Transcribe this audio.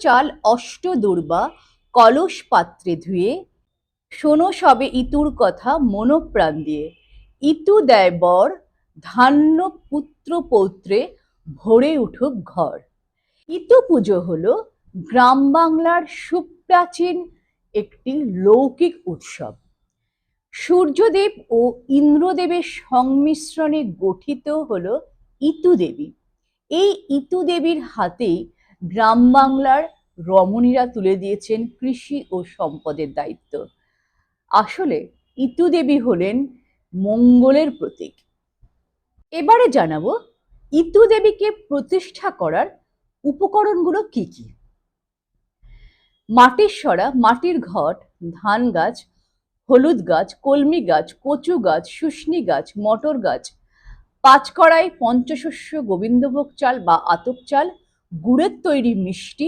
চাল অষ্ট দুর্বা কলস পাত্রে ধুয়ে, শোনো সবে ইতুর কথা মনোপ্রাণ দিয়ে। ইতু দেয় বর, ধান্য পুত্র পৌত্রে ভরে উঠুক ঘর। ইতু পুজো হলো গ্রাম বাংলার সুপ্রাচীন একটি লৌকিক উৎসব। সূর্যদেব ও ইন্দ্রদেবের সংমিশ্রণে গঠিত হলো ইতু দেবী। এই ইতু দেবীর হাতেই গ্রাম বাংলার রমণীরা তুলে দিয়েছেন কৃষি ও সম্পদের দায়িত্ব। আসলে ইতু দেবী হলেন মঙ্গলের প্রতীক। এবারে জানাবো ইতু দেবীকে প্রতিষ্ঠা করার উপকরণগুলো কি কি। মাটির সরা, মাটির ঘট, ধান গাছ, হলুদ গাছ, কলমি গাছ, কচু গাছ, শুষ্নি গাছ, মটর গাছ, পাঁচকড়াই, পঞ্চশস্য, গোবিন্দভোগ চাল বা আতপ চাল, গুড়ের তৈরি মিষ্টি,